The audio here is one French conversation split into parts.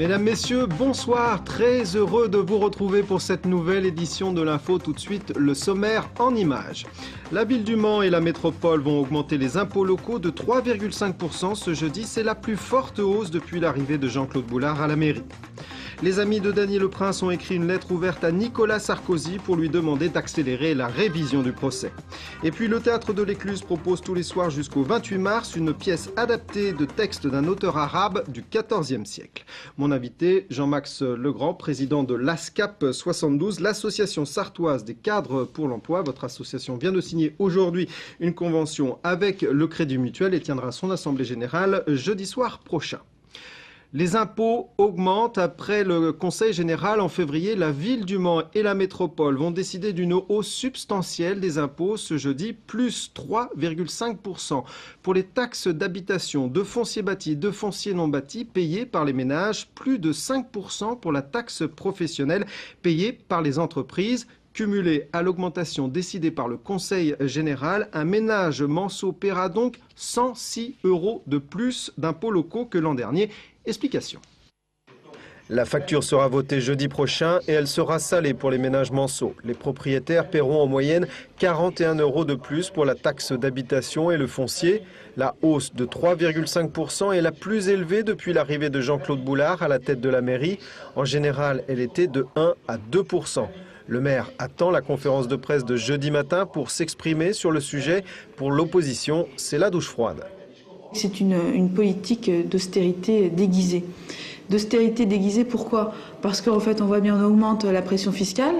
Mesdames, Messieurs, bonsoir. Très heureux de vous retrouver pour cette nouvelle édition de l'Info. Tout de suite, le sommaire en images. La ville du Mans et la métropole vont augmenter les impôts locaux de 3,5% ce jeudi. C'est la plus forte hausse depuis l'arrivée de Jean-Claude Boulard à la mairie. Les amis de Dany Le Prince ont écrit une lettre ouverte à Nicolas Sarkozy pour lui demander d'accélérer la révision du procès. Et puis le Théâtre de l'Écluse propose tous les soirs jusqu'au 28 mars une pièce adaptée de textes d'un auteur arabe du XIVe siècle. Mon invité, Jean-Max Legrand, président de l'ASCAP 72, l'association sartoise des cadres pour l'emploi. Votre association vient de signer aujourd'hui une convention avec le Crédit Mutuel et tiendra son assemblée générale jeudi soir prochain. Les impôts augmentent. Après le Conseil général en février, la ville du Mans et la métropole vont décider d'une hausse substantielle des impôts ce jeudi, plus 3,5% pour les taxes d'habitation, de foncier bâti, de foncier non bâti payées par les ménages, plus de 5% pour la taxe professionnelle payée par les entreprises. Cumulé à l'augmentation décidée par le Conseil général, un ménage manceau paiera donc 106 € de plus d'impôts locaux que l'an dernier. Explication. La facture sera votée jeudi prochain et elle sera salée pour les ménages manceaux. Les propriétaires paieront en moyenne 41 € de plus pour la taxe d'habitation et le foncier. La hausse de 3,5% est la plus élevée depuis l'arrivée de Jean-Claude Boulard à la tête de la mairie. En général, elle était de 1 à 2%. Le maire attend la conférence de presse de jeudi matin pour s'exprimer sur le sujet. Pour l'opposition, c'est la douche froide. C'est une politique d'austérité déguisée. D'austérité déguisée, pourquoi? Parce qu'en fait, on voit bien, on augmente la pression fiscale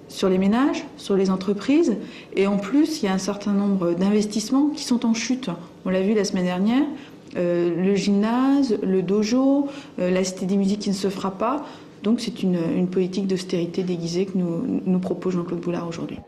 sur les ménages, sur les entreprises. Et en plus, il y a un certain nombre d'investissements qui sont en chute. On l'a vu la semaine dernière. Le gymnase, le dojo, la cité des musiques qui ne se fera pas. Donc c'est une politique d'austérité déguisée que nous propose Jean-Claude Boulard aujourd'hui.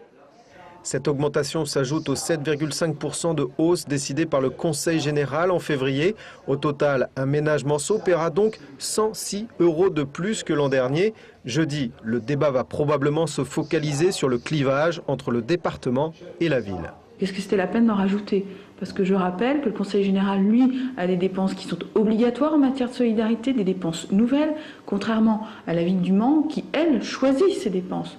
Cette augmentation s'ajoute aux 7,5% de hausse décidée par le Conseil général en février. Au total, un ménage manceau paiera donc 106 € de plus que l'an dernier. Jeudi, le débat va probablement se focaliser sur le clivage entre le département et la ville. Est-ce que c'était la peine d'en rajouter? Parce que je rappelle que le Conseil général, lui, a des dépenses qui sont obligatoires en matière de solidarité, des dépenses nouvelles, contrairement à la ville du Mans qui, elle, choisit ses dépenses.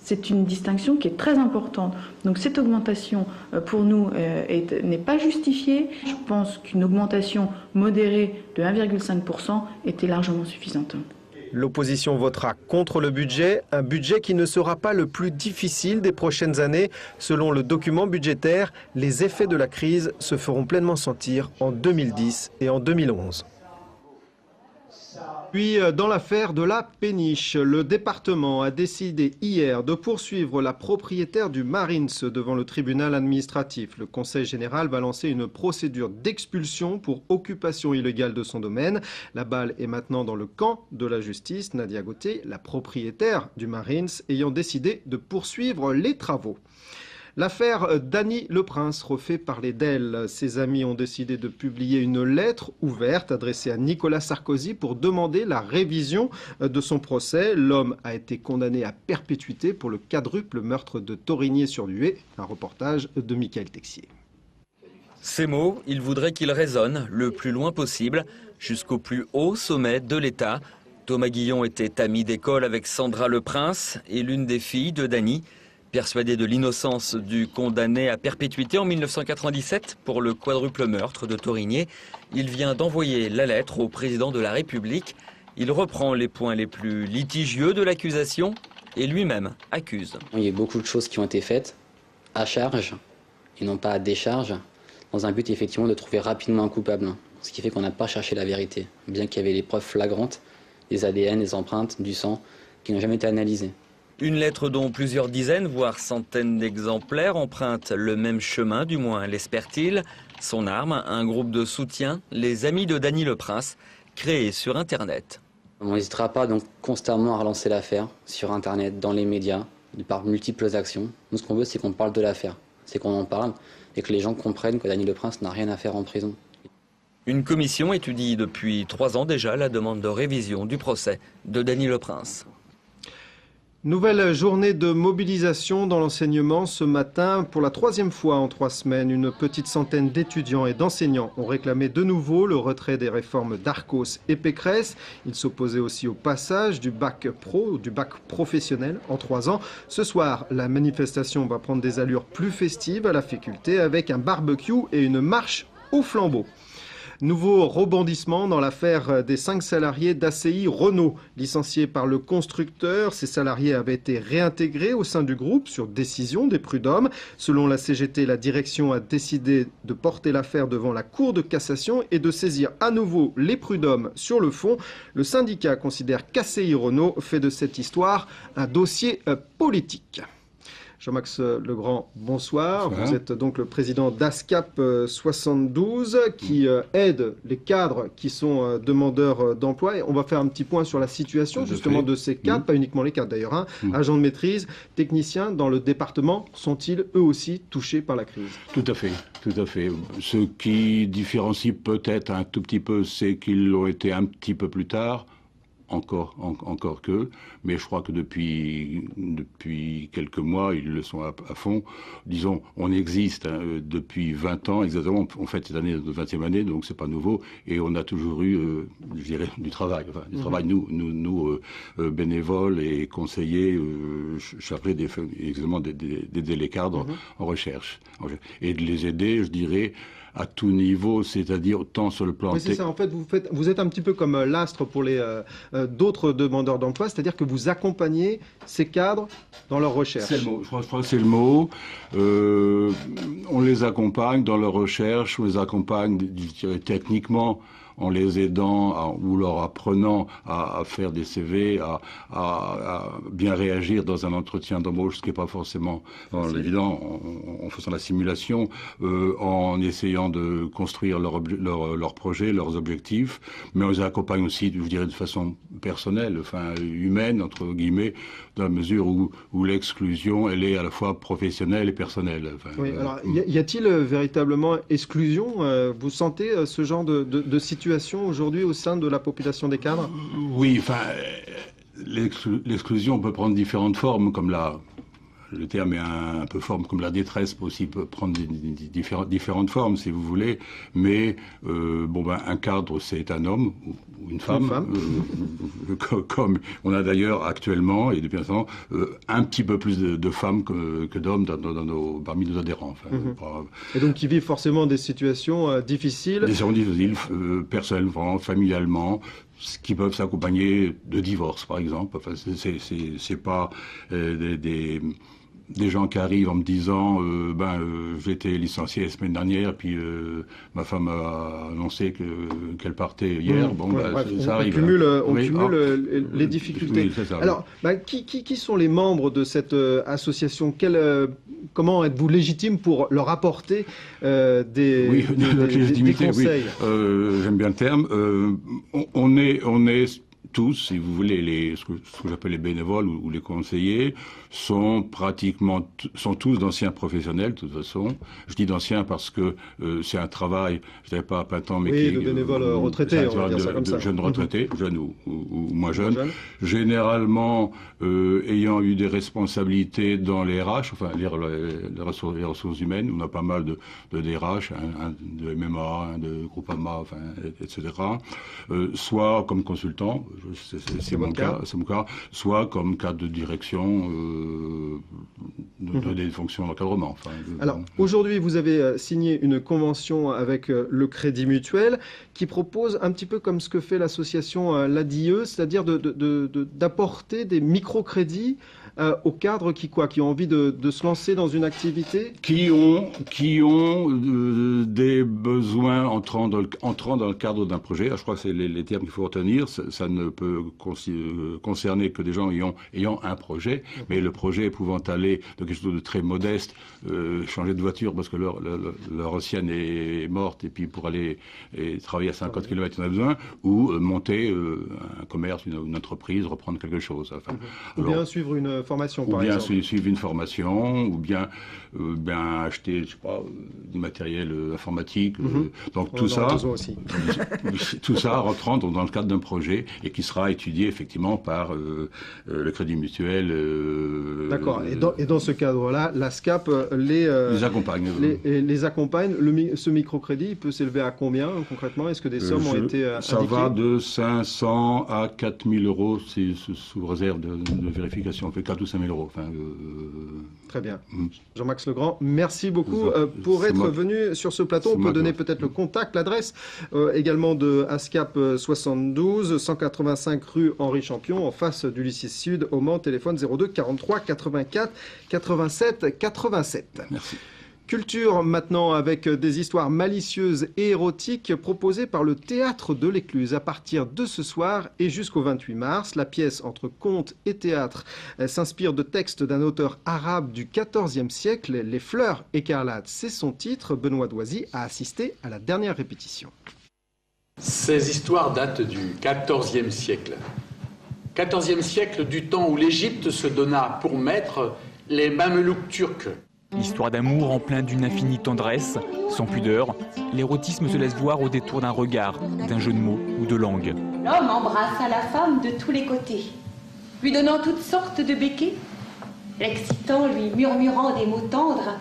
C'est une distinction qui est très importante. Donc cette augmentation, pour nous, n'est pas justifiée. Je pense qu'une augmentation modérée de 1,5% était largement suffisante. L'opposition votera contre le budget, un budget qui ne sera pas le plus difficile des prochaines années. Selon le document budgétaire, les effets de la crise se feront pleinement sentir en 2010 et en 2011. Puis, dans l'affaire de la péniche, le département a décidé hier de poursuivre la propriétaire du Marines devant le tribunal administratif. Le Conseil général va lancer une procédure d'expulsion pour occupation illégale de son domaine. La balle est maintenant dans le camp de la justice. Nadia Gauthier, la propriétaire du Marines, ayant décidé de poursuivre les travaux. L'affaire Dany Le Prince refait parler d'elle. Ses amis ont décidé de publier une lettre ouverte adressée à Nicolas Sarkozy pour demander la révision de son procès. L'homme a été condamné à perpétuité pour le quadruple meurtre de Thorigné-sur-Luay. Un reportage de Michael Texier. Ces mots, il voudrait qu'ils résonnent le plus loin possible, jusqu'au plus haut sommet de l'État. Thomas Guillon était ami d'école avec Sandra Le Prince et l'une des filles de Dany. Persuadé de l'innocence du condamné à perpétuité en 1997 pour le quadruple meurtre de Thorigné, il vient d'envoyer la lettre au président de la République. Il reprend les points les plus litigieux de l'accusation et lui-même accuse. Il y a beaucoup de choses qui ont été faites à charge et non pas à décharge, dans un but effectivement de trouver rapidement un coupable. Ce qui fait qu'on n'a pas cherché la vérité, bien qu'il y avait les preuves flagrantes, les ADN, les empreintes, du sang, qui n'ont jamais été analysées. Une lettre dont plusieurs dizaines, voire centaines d'exemplaires empruntent le même chemin, du moins l'espère-t-il. Son arme, un groupe de soutien, les Amis de Dany Le Prince, créé sur Internet. On n'hésitera pas donc constamment à relancer l'affaire sur Internet, dans les médias, par multiples actions. Nous, ce qu'on veut, c'est qu'on parle de l'affaire, c'est qu'on en parle et que les gens comprennent que Dany Le Prince n'a rien à faire en prison. Une commission étudie depuis 3 ans déjà la demande de révision du procès de Dany Le Prince. Nouvelle journée de mobilisation dans l'enseignement ce matin. Pour la 3e fois en 3 semaines, une petite centaine d'étudiants et d'enseignants ont réclamé de nouveau le retrait des réformes Darcos et Pécresse. Ils s'opposaient aussi au passage du bac pro, du bac professionnel en 3 ans. Ce soir, la manifestation va prendre des allures plus festives à la faculté avec un barbecue et une marche au flambeau. Nouveau rebondissement dans l'affaire des 5 salariés d'ACI Renault. Licenciés par le constructeur, ces salariés avaient été réintégrés au sein du groupe sur décision des prud'hommes. Selon la CGT, la direction a décidé de porter l'affaire devant la Cour de cassation et de saisir à nouveau les prud'hommes sur le fond. Le syndicat considère qu'ACI Renault fait de cette histoire un dossier politique. Jean-Max Legrand, bonsoir. Vous êtes donc le président d'ASCAP 72 qui aide les cadres qui sont demandeurs d'emploi. Et on va faire un petit point sur la situation justement de ces cadres, pas uniquement les cadres d'ailleurs, agents de maîtrise, techniciens dans le département, sont-ils eux aussi touchés par la crise? Tout à fait, tout à fait. Ce qui différencie peut-être un tout petit peu, c'est qu'ils l'ont été un petit peu plus tard. Encore que, mais je crois que depuis quelques mois, ils le sont à fond. Disons, on existe depuis 20 ans, exactement, on fête cette année de 20e année, donc c'est pas nouveau, et on a toujours eu, je dirais, du travail. Enfin, du travail, nous bénévoles et conseillers chargés d'aider les cadres en recherche. Et de les aider, je dirais, à tout niveau, c'est-à-dire tant sur le plan... Oui, c'est ça. En fait, vous êtes un petit peu comme l'astre pour les d'autres demandeurs d'emploi, c'est-à-dire que vous accompagnez ces cadres dans leur recherche. C'est le mot. Je crois que c'est le mot. On les accompagne dans leur recherche, on les accompagne, je dirais, techniquement, en les aidant ou leur apprenant à faire des CV, à bien réagir dans un entretien d'embauche, ce qui n'est pas forcément évident, en faisant la simulation, en essayant de construire leur projet, leurs objectifs, mais on les accompagne aussi, je dirais, de façon personnelle, enfin humaine, entre guillemets, dans la mesure où l'exclusion, elle est à la fois professionnelle et personnelle. Enfin, oui, alors y a-t-il véritablement exclusion? Vous sentez ce genre de situation aujourd'hui au sein de la population des cadres? Oui, enfin, l'exclusion peut prendre différentes formes, comme le terme est un peu fort, comme la détresse peut prendre différentes formes, si vous voulez. Mais un cadre, c'est un homme ou une femme. Comme on a d'ailleurs actuellement, et depuis un temps, un petit peu plus de femmes que d'hommes parmi nos adhérents. Enfin, et donc, qui vivent forcément des situations difficiles. Des situations difficiles, personnellement, familialement, qui peuvent s'accompagner de divorce, par exemple. Enfin, c'est pas des gens qui arrivent en me disant j'ai été licencié la semaine dernière, puis ma femme a annoncé qu'elle partait hier. Ça arrive. On cumule les difficultés. Oui, c'est ça. Alors, qui sont les membres de cette association? Comment êtes-vous légitime pour leur apporter des conseils? J'aime bien le terme. On est tous, si vous voulez, ce que j'appelle les bénévoles ou les conseillers, sont tous d'anciens professionnels, de toute façon. Je dis d'anciens parce que c'est un travail, je dirais pas à plein temps, mais de bénévoles retraités, on va dire ça comme ça. De jeunes retraités, jeunes ou moins jeunes. Généralement, ayant eu des responsabilités dans les RH, enfin les ressources humaines, on a pas mal de DRH, de MMA, de Groupama, enfin, etc. Soit comme consultant, c'est mon cas, soit comme cadre de direction des fonctions d'encadrement. Enfin, alors, aujourd'hui, vous avez signé une convention avec le Crédit Mutuel qui propose un petit peu comme ce que fait l'association l'ADIE, c'est-à-dire d'apporter des microcrédits aux cadres qui ont envie de se lancer dans une activité, qui ont des besoins entrant dans le cadre d'un projet. Alors, je crois que c'est les termes qu'il faut retenir. Ça ne peut concerner que des gens ayant un projet, mais le projet pouvant aller de quelque chose de très modeste, changer de voiture parce que leur ancienne est morte, et puis pour aller travailler à 50 km, on a besoin, ou monter un commerce, une entreprise, reprendre quelque chose. Enfin, ou bien suivre une formation, par exemple. Ou bien suivre une formation, ou bien acheter, je sais pas, du matériel informatique. Donc tout ça rentrant dans le cadre d'un projet et qui sera étudié effectivement par le Crédit Mutuel. D'accord. Et dans ce cadre-là, la SCAP les accompagne. Les accompagne. Ce microcrédit, il peut s'élever à combien concrètement? Est-ce que des sommes ont été ça indiquées? va de 500 à 4 000 euros, c'est sous réserve de vérification. On fait 4 ou 5 000 euros. Enfin, Très bien. Jean-Max Legrand, merci beaucoup pour être venu sur ce plateau. On peut donner peut-être le contact, l'adresse également de ASCAP 72, 185 rue Henri Champion, en face du lycée Sud au Mans. Téléphone 02 43 84 87 87. Merci. Culture maintenant avec des histoires malicieuses et érotiques proposées par le Théâtre de l'Écluse à partir de ce soir et jusqu'au 28 mars. La pièce entre conte et théâtre s'inspire de textes d'un auteur arabe du XIVe siècle. Les fleurs écarlates, c'est son titre. Benoît Doisy a assisté à la dernière répétition. Ces histoires datent du XIVe siècle. XIVe siècle, du temps où l'Égypte se donna pour maître les Mamelouks turcs. Histoire d'amour empreinte d'une infinie tendresse, sans pudeur, l'érotisme se laisse voir au détour d'un regard, d'un jeu de mots ou de langue. L'homme embrassa la femme de tous les côtés, lui donnant toutes sortes de béquets, l'excitant, lui murmurant des mots tendres,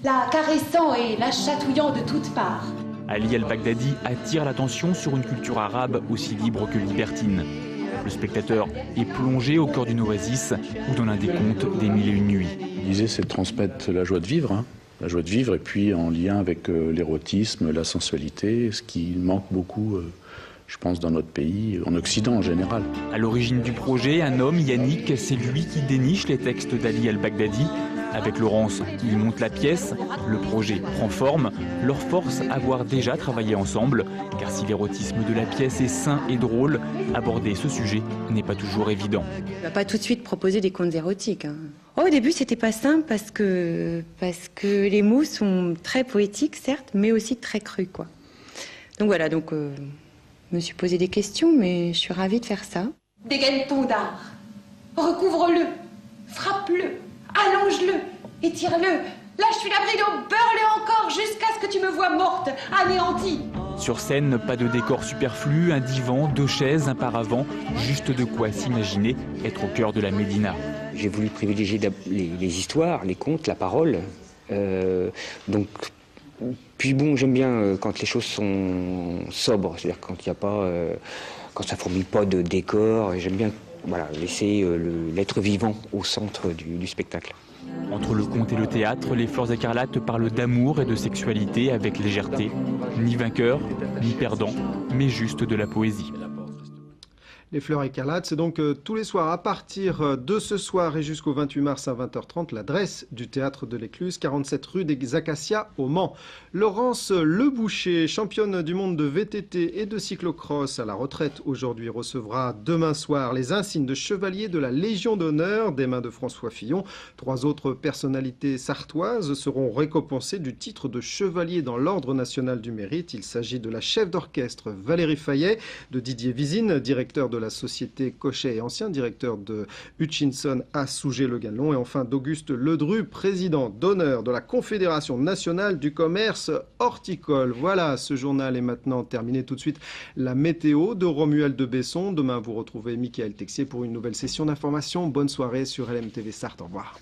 la caressant et la chatouillant de toutes parts. Ali al-Baghdadi attire l'attention sur une culture arabe aussi libre que libertine. Le spectateur est plongé au cœur d'une oasis ou dans l'un des contes des Mille et une nuits. L'idée, c'est de transmettre la joie de vivre, la joie de vivre, et puis en lien avec l'érotisme, la sensualité, ce qui manque beaucoup, je pense, dans notre pays, en Occident en général. À l'origine du projet, un homme, Yannick, c'est lui qui déniche les textes d'Ali al-Baghdadi. Avec Laurence, il monte la pièce, le projet prend forme, leur force avoir déjà travaillé ensemble, car si l'érotisme de la pièce est sain et drôle, aborder ce sujet n'est pas toujours évident. On ne va pas tout de suite proposer des contes érotiques. Au début, c'était pas simple parce que les mots sont très poétiques, certes, mais aussi très crus, quoi. Donc voilà, je me suis posé des questions, mais je suis ravie de faire ça. Dégaine ton dard, recouvre-le, frappe-le, allonge-le, étire-le, lâche-lui la bride, beurre-le encore jusqu'à ce que tu me vois morte, anéantie. Sur scène, pas de décor superflu, un divan, 2 chaises, un paravent, juste de quoi s'imaginer être au cœur de la Médina. J'ai voulu privilégier les histoires, les contes, la parole. Puis bon, j'aime bien quand les choses sont sobres, c'est-à-dire quand il n'y a pas, quand ça fourmille pas de décor. J'aime bien, laisser l'être vivant au centre du spectacle. Entre le conte et le théâtre, les Fleurs écarlates parlent d'amour et de sexualité avec légèreté. Ni vainqueur, ni perdant, mais juste de la poésie. Les Fleurs écarlates, c'est donc tous les soirs à partir de ce soir et jusqu'au 28 mars à 20h30, l'adresse du Théâtre de l'Écluse, 47 rue des Acacias au Mans. Laurence Leboucher, championne du monde de VTT et de cyclocross à la retraite aujourd'hui, recevra demain soir les insignes de chevalier de la Légion d'honneur des mains de François Fillon. 3 autres personnalités sartoises seront récompensées du titre de chevalier dans l'Ordre national du mérite. Il s'agit de la chef d'orchestre Valérie Fayet, de Didier Vizine, directeur de la société Cochet et ancien directeur de Hutchinson à Souget-le-Gallon, et enfin d'Auguste Ledru, président d'honneur de la Confédération nationale du commerce horticole. Voilà, ce journal est maintenant terminé. Tout de suite, la météo de Romuald de Besson. Demain, vous retrouvez Michael Texier pour une nouvelle session d'information. Bonne soirée sur LMTV Sarthe. Au revoir.